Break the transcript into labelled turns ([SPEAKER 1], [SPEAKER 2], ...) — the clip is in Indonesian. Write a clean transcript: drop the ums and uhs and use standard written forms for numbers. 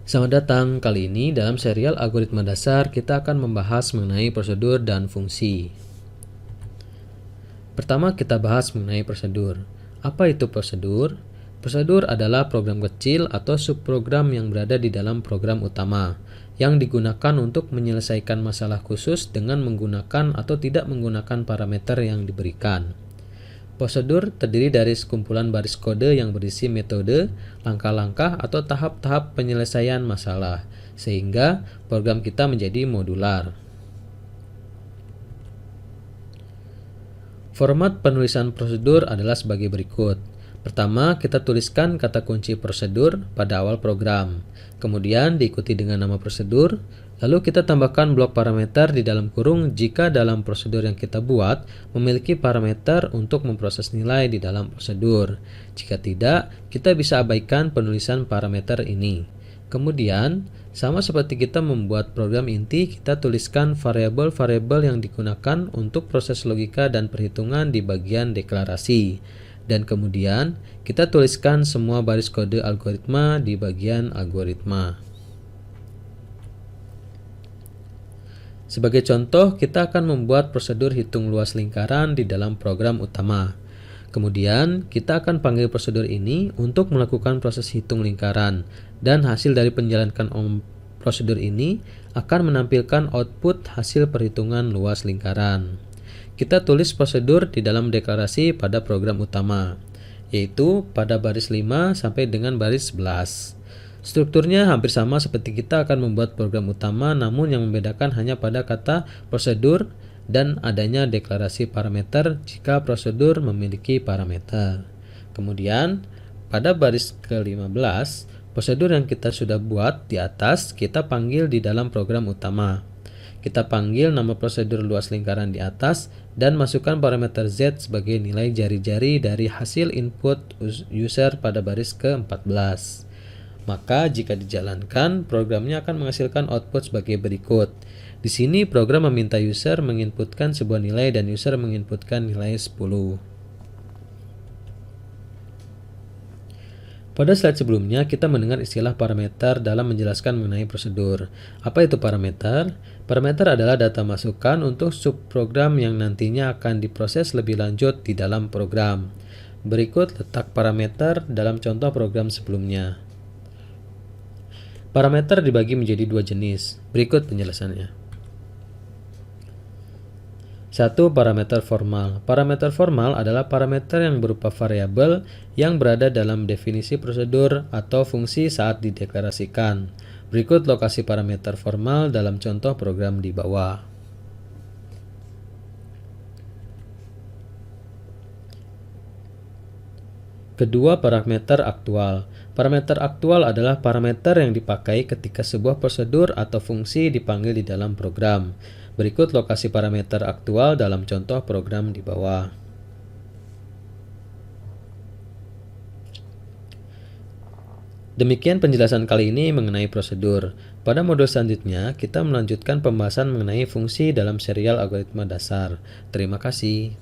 [SPEAKER 1] Selamat datang. Kali ini dalam serial algoritma dasar kita akan membahas mengenai prosedur dan fungsi. Pertama kita bahas mengenai prosedur. Apa itu prosedur? Prosedur adalah program kecil atau subprogram yang berada di dalam program utama yang digunakan untuk menyelesaikan masalah khusus dengan menggunakan atau tidak menggunakan parameter yang diberikan. Prosedur terdiri dari sekumpulan baris kode yang berisi metode, langkah-langkah atau tahap-tahap penyelesaian masalah, sehingga program kita menjadi modular. Format penulisan prosedur adalah sebagai berikut. Pertama, kita tuliskan kata kunci prosedur pada awal program. Kemudian diikuti dengan nama prosedur. Lalu kita tambahkan blok parameter di dalam kurung jika dalam prosedur yang kita buat memiliki parameter untuk memproses nilai di dalam prosedur. Jika tidak, kita bisa abaikan penulisan parameter ini. Kemudian, sama seperti kita membuat program inti, kita tuliskan variabel-variabel yang digunakan untuk proses logika dan perhitungan di bagian deklarasi. Dan kemudian, kita tuliskan semua baris kode algoritma di bagian algoritma. Sebagai contoh, kita akan membuat prosedur hitung luas lingkaran di dalam program utama. Kemudian, kita akan panggil prosedur ini untuk melakukan proses hitung lingkaran, dan hasil dari menjalankan prosedur ini akan menampilkan output hasil perhitungan luas lingkaran. Kita tulis prosedur di dalam deklarasi pada program utama, yaitu pada baris 5 sampai dengan baris 11. Strukturnya hampir sama seperti kita akan membuat program utama, namun yang membedakan hanya pada kata prosedur dan adanya deklarasi parameter jika prosedur memiliki parameter. Kemudian, pada baris ke-15, prosedur yang kita sudah buat di atas kita panggil di dalam program utama. Kita panggil nama prosedur luas lingkaran di atas dan masukkan parameter Z sebagai nilai jari-jari dari hasil input user pada baris ke-14. Maka jika dijalankan, programnya akan menghasilkan output sebagai berikut. Di sini program meminta user menginputkan sebuah nilai dan user menginputkan nilai 10. Pada slide sebelumnya, kita mendengar istilah parameter dalam menjelaskan mengenai prosedur. Apa itu parameter? Parameter adalah data masukan untuk subprogram yang nantinya akan diproses lebih lanjut di dalam program. Berikut letak parameter dalam contoh program sebelumnya. Parameter dibagi menjadi dua jenis. Berikut penjelasannya. 1. Parameter formal. Parameter formal adalah parameter yang berupa variabel yang berada dalam definisi prosedur atau fungsi saat dideklarasikan. Berikut lokasi parameter formal dalam contoh program di bawah. Kedua, parameter aktual. Parameter aktual adalah parameter yang dipakai ketika sebuah prosedur atau fungsi dipanggil di dalam program. Berikut lokasi parameter aktual dalam contoh program di bawah. Demikian penjelasan kali ini mengenai prosedur. Pada modul selanjutnya, kita melanjutkan pembahasan mengenai fungsi dalam serial algoritma dasar. Terima kasih.